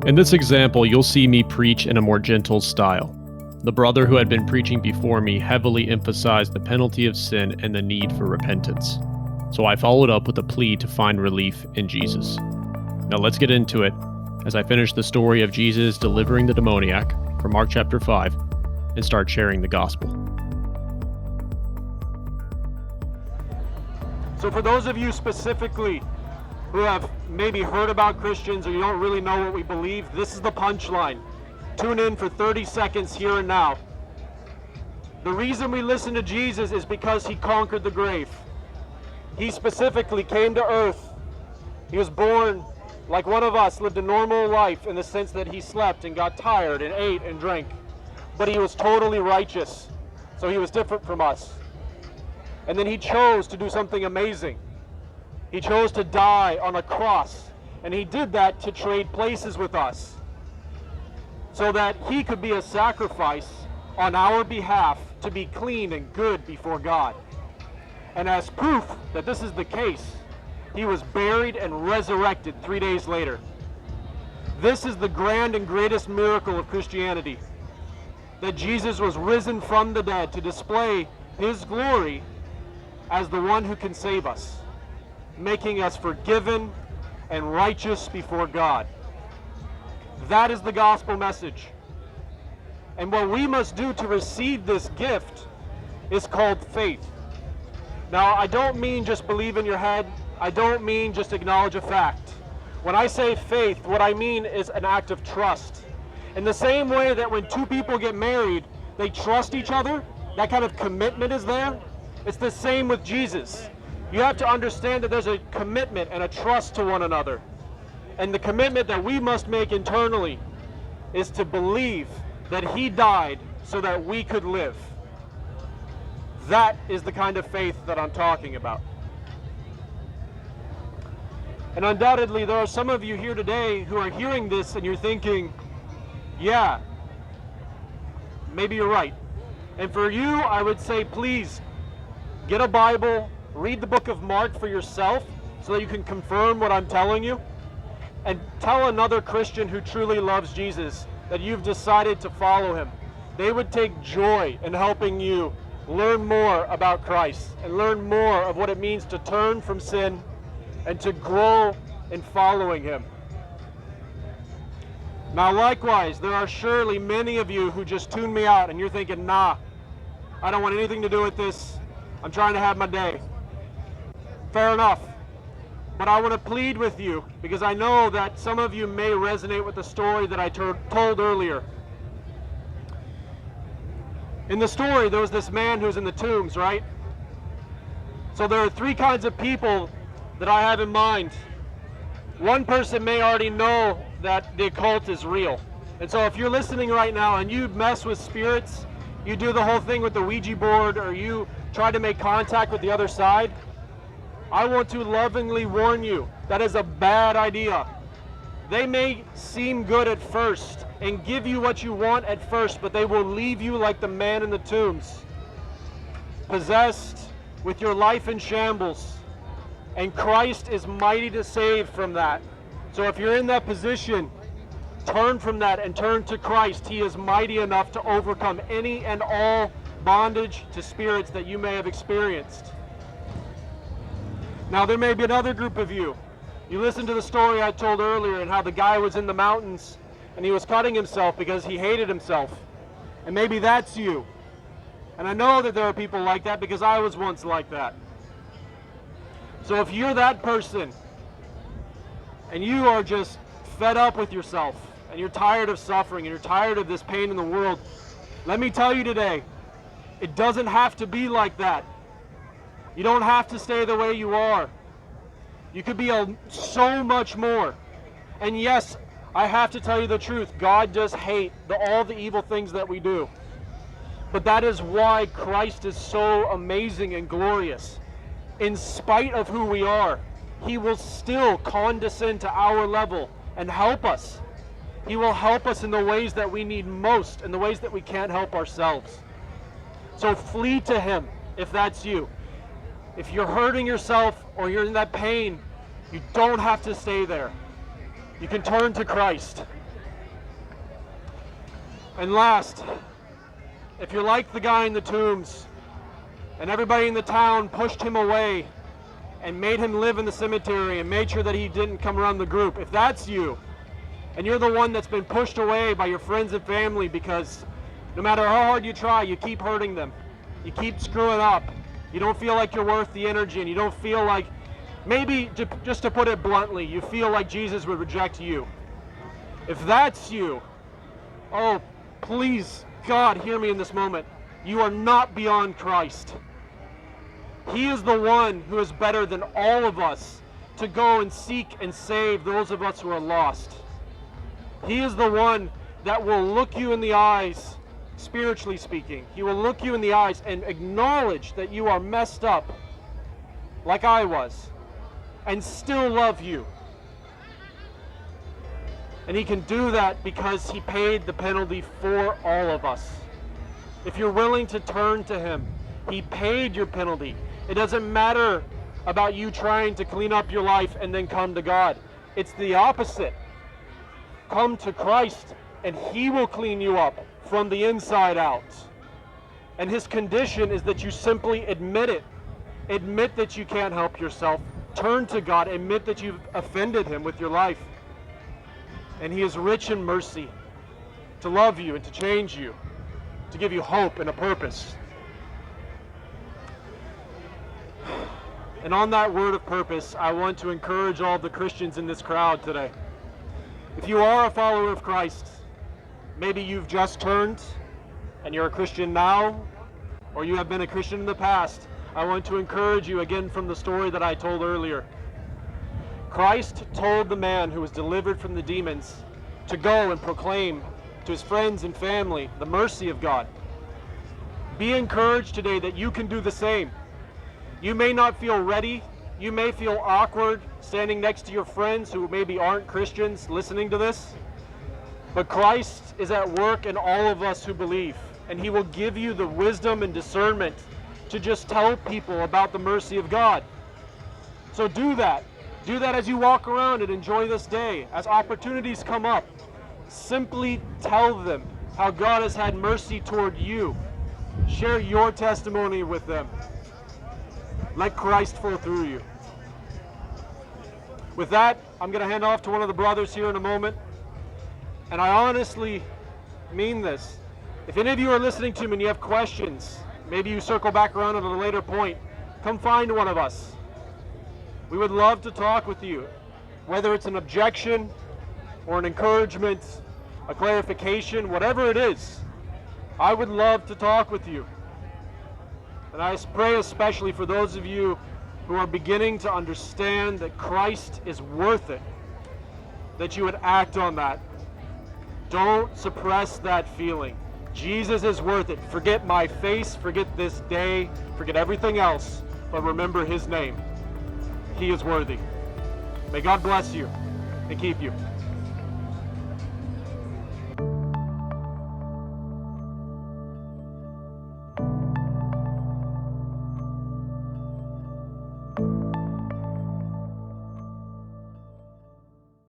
In this example, you'll see me preach in a more gentle style. The brother who had been preaching before me heavily emphasized the penalty of sin and the need for repentance. So I followed up with a plea to find relief in Jesus. Now let's get into it as I finish the story of Jesus delivering the demoniac from Mark chapter 5 and start sharing the gospel. So for those of you specifically who have maybe heard about Christians or you don't really know what we believe, this is the punchline. Tune in for 30 seconds here and now. The reason we listen to Jesus is because he conquered the grave. He specifically came to earth. He was born like one of us, lived a normal life in the sense that he slept and got tired and ate and drank. But he was totally righteous, so he was different from us. And then he chose to do something amazing. He chose to die on a cross, and he did that to trade places with us, so that he could be a sacrifice on our behalf to be clean and good before God. And as proof that this is the case, he was buried and resurrected 3 days later. This is the grand and greatest miracle of Christianity, that Jesus was risen from the dead to display his glory as the one who can save us, making us forgiven and righteous before God. That is the gospel message. And what we must do to receive this gift is called faith. Now, I don't mean just believe in your head. I don't mean just acknowledge a fact. When I say faith, what I mean is an act of trust. In the same way that when two people get married, they trust each other, that kind of commitment is there. It's the same with Jesus. You have to understand that there's a commitment and a trust to one another. And the commitment that we must make internally is to believe that he died so that we could live. That is the kind of faith that I'm talking about. And undoubtedly, there are some of you here today who are hearing this and you're thinking, yeah, maybe you're right. And for you, I would say, please, get a Bible, read the book of Mark for yourself so that you can confirm what I'm telling you. And tell another Christian who truly loves Jesus that you've decided to follow him. They would take joy in helping you learn more about Christ and learn more of what it means to turn from sin and to grow in following him. Now, likewise, there are surely many of you who just tune me out and you're thinking, nah, I don't want anything to do with this. I'm trying to have my day. Fair enough. But I want to plead with you because I know that some of you may resonate with the story that I told earlier. In the story, there was this man who's in the tombs, right? So there are three kinds of people that I have in mind. One person may already know that the occult is real. And so if you're listening right now and you mess with spirits, you do the whole thing with the Ouija board, or you try to make contact with the other side, I want to lovingly warn you, that is a bad idea. They may seem good at first and give you what you want at first, but they will leave you like the man in the tombs, possessed with your life in shambles. And Christ is mighty to save from that. So if you're in that position, turn from that and turn to Christ. He is mighty enough to overcome any and all bondage to spirits that you may have experienced. Now, there may be another group of you. You listened to the story I told earlier and how the guy was in the mountains and he was cutting himself because he hated himself. And maybe that's you. And I know that there are people like that because I was once like that. So if you're that person and you are just fed up with yourself and you're tired of suffering and you're tired of this pain in the world, let me tell you today, it doesn't have to be like that. You don't have to stay the way you are. You could be so much more. And yes, I have to tell you the truth. God does hate all the evil things that we do. But that is why Christ is so amazing and glorious. In spite of who we are, he will still condescend to our level and help us. He will help us in the ways that we need most, in the ways that we can't help ourselves. So flee to him if that's you. If you're hurting yourself or you're in that pain, you don't have to stay there. You can turn to Christ. And last, if you're like the guy in the tombs and everybody in the town pushed him away and made him live in the cemetery and made sure that he didn't come around the group, if that's you, and you're the one that's been pushed away by your friends and family because no matter how hard you try, you keep hurting them, you keep screwing up, you don't feel like you're worth the energy, and you don't feel like, maybe just to put it bluntly, you feel like Jesus would reject you. If that's you, oh, please, God, hear me in this moment. You are not beyond Christ. He is the one who is better than all of us to go and seek and save those of us who are lost. He is the one that will look you in the eyes, spiritually speaking. He will look you in the eyes and acknowledge that you are messed up, like I was, and still love you. And he can do that because he paid the penalty for all of us. If you're willing to turn to him, he paid your penalty. It doesn't matter about you trying to clean up your life and then come to God. It's the opposite. Come to Christ and he will clean you up from the inside out. And his condition is that you simply admit it. Admit that you can't help yourself. Turn to God. Admit that you've offended him with your life. And he is rich in mercy to love you and to change you, to give you hope and a purpose. And on that word of purpose, I want to encourage all the Christians in this crowd today. If you are a follower of Christ, maybe you've just turned and you're a Christian now, or you have been a Christian in the past, I want to encourage you again from the story that I told earlier. Christ told the man who was delivered from the demons to go and proclaim to his friends and family the mercy of God. Be encouraged today that you can do the same. You may not feel ready. You may feel awkward standing next to your friends who maybe aren't Christians listening to this. But Christ is at work in all of us who believe, and he will give you the wisdom and discernment to just tell people about the mercy of God. So do that. Do that as you walk around and enjoy this day. As opportunities come up, simply tell them how God has had mercy toward you. Share your testimony with them. Let Christ flow through you. With that, I'm going to hand off to one of the brothers here in a moment. And I honestly mean this. If any of you are listening to me and you have questions, maybe you circle back around at a later point, come find one of us. We would love to talk with you, whether it's an objection or an encouragement, a clarification, whatever it is. I would love to talk with you. And I pray especially for those of you who are beginning to understand that Christ is worth it, that you would act on that. Don't suppress that feeling. Jesus is worth it. Forget my face, forget this day, forget everything else, but remember his name. He is worthy. May God bless you and keep you.